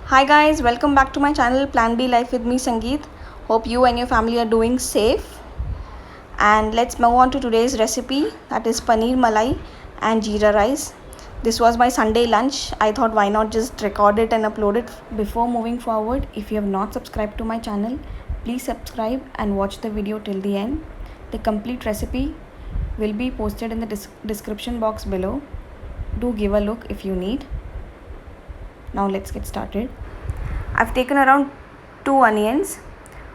Hi guys, welcome back to my channel Plan B Life with me Sangeet. Hope you and your family are doing safe. And let's move on to today's recipe, that is paneer malai and jeera rice. This was my Sunday lunch. I thought why not just record it and upload it. Before moving forward, if you have not subscribed to my channel, please subscribe and watch the video till the end. The complete recipe will be posted in the description box below. Do give a look if you need. Now let's get started. I've taken around 2 onions,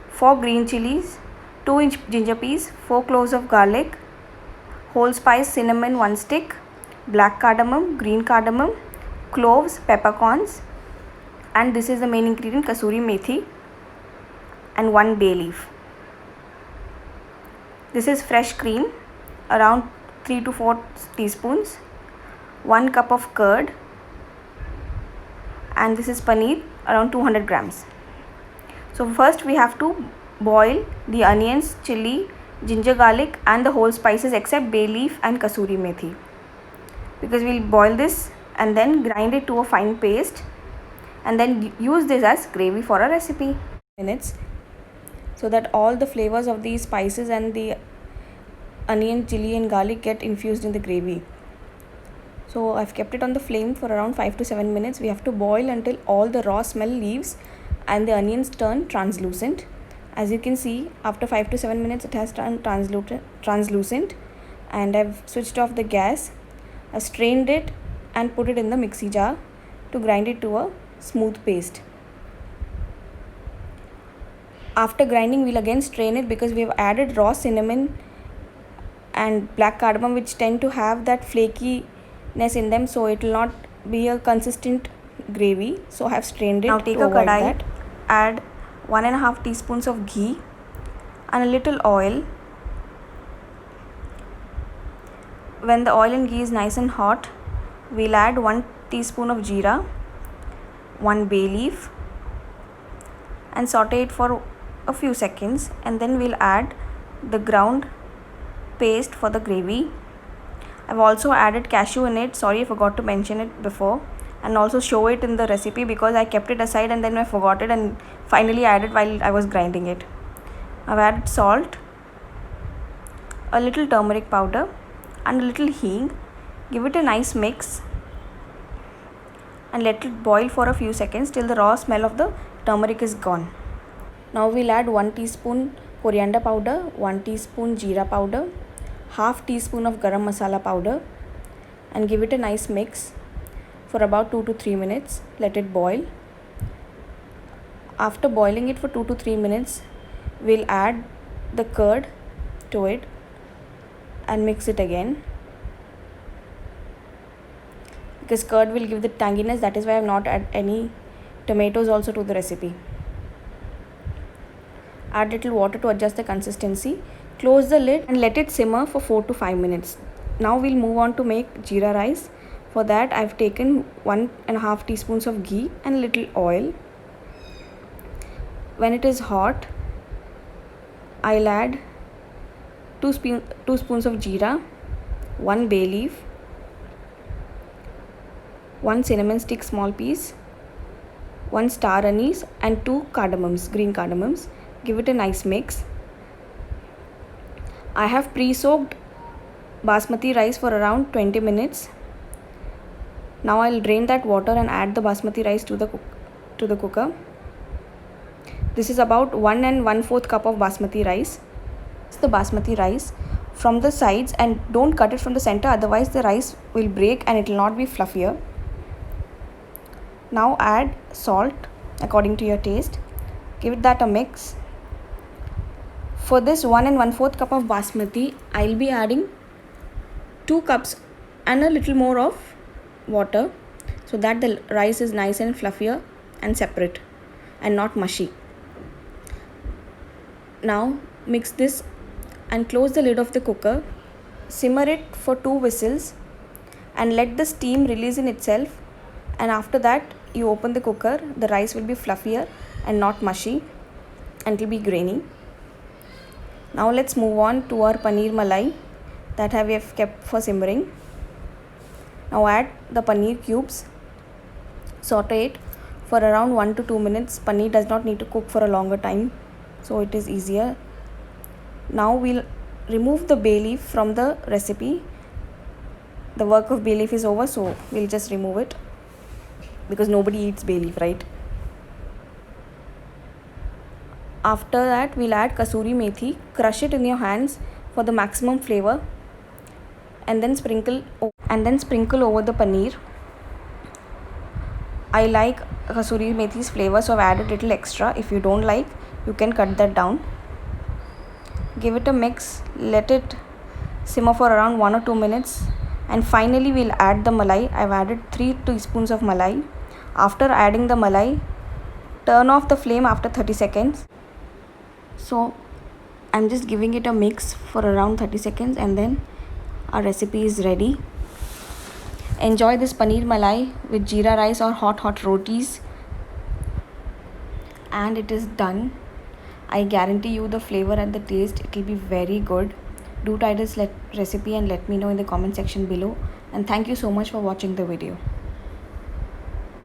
4 green chilies, 2-inch ginger peas, 4 cloves of garlic, whole spice cinnamon 1 stick, black cardamom, green cardamom, cloves, peppercorns, and this is the main ingredient, kasuri methi, and 1 bay leaf. This is fresh cream, around 3 to 4 teaspoons, 1 cup of curd, and this is paneer, around 200 grams. So first we have to boil the onions, chili, ginger garlic and the whole spices except bay leaf and kasuri methi, because we'll boil this and then grind it to a fine paste and then use this as gravy for a recipe. Minutes, so that all the flavors of these spices and the onion, chili and garlic get infused in the gravy. So I've kept it on the flame for around 5 to 7 minutes. We have to boil until all the raw smell leaves and the onions turn translucent. As you can see, after 5 to 7 minutes it has turned translucent, and I've switched off the gas. I've strained it and put it in the mixie jar to grind it to a smooth paste. After grinding, we'll again strain it because we've added raw cinnamon and black cardamom, which tend to have that flakiness in them, so it will not be a consistent gravy. So I have strained it. Now take a kadai, add 1.5 teaspoons of ghee and a little oil. When the oil and ghee is nice and hot, we'll add 1 teaspoon of jeera, 1 bay leaf, and saute it for a few seconds, and then we'll add the ground paste for the gravy. I've also added cashew in it. Sorry, I forgot to mention it before and also show it in the recipe because I kept it aside and then I forgot it and finally added while I was grinding it. I've added salt, a little turmeric powder and a little hing. Give it a nice mix and let it boil for a few seconds till the raw smell of the turmeric is gone. Now we'll add 1 teaspoon coriander powder, 1 teaspoon jeera powder, half teaspoon of garam masala powder, and give it a nice mix for about 2 to 3 minutes. Let it boil. After boiling it for 2 to 3 minutes, we'll add the curd to it and mix it again, because curd will give the tanginess. That is why I have not added any tomatoes also to the recipe. Add little water to adjust the consistency. Close the lid and let it simmer for 4 to 5 minutes. Now we'll move on to make jeera rice. For that I've taken 1.5 teaspoons of ghee and a little oil. When it is hot, I'll add 2 spoons of jeera, 1 bay leaf, 1 cinnamon stick small piece, 1 star anise and 2 cardamoms, green cardamoms. Give it a nice mix. I have pre-soaked basmati rice for around 20 minutes. Now I'll drain that water and add the basmati rice to the cooker. This is about 1 1/4 cup of basmati rice. The basmati rice from the sides and don't cut it from the center, otherwise the rice will break and it will not be fluffier. Now add salt according to your taste. Give it that a mix. For this 1 1/4 cup of basmati, I'll be adding 2 cups and a little more of water so that the rice is nice and fluffier and separate and not mushy. Now mix this and close the lid of the cooker. Simmer it for 2 whistles and let the steam release in itself, and after that you open the cooker. The rice will be fluffier and not mushy and it will be grainy. Now let's move on to our paneer malai that we have kept for simmering. Now add the paneer cubes, saute it for around 1 to 2 minutes. Paneer does not need to cook for a longer time, so it is easier. Now we'll remove the bay leaf from the recipe. The work of bay leaf is over, so we'll just remove it because nobody eats bay leaf, right? After that, we'll add kasuri methi. Crush it in your hands for the maximum flavor, and then sprinkle over the paneer. I like kasuri methi's flavor, so I've added a little extra. If you don't like, you can cut that down. Give it a mix, let it simmer for around 1 or 2 minutes, and finally we'll add the malai. I've added 3 teaspoons of malai. After adding the malai, turn off the flame after 30 seconds. So I'm just giving it a mix for around 30 seconds, and then our recipe is ready. Enjoy this paneer malai with jeera rice or hot rotis, and it is done. I guarantee you the flavor and the taste, it will be very good. Do try this recipe and let me know in the comment section below. And thank you so much for watching the video.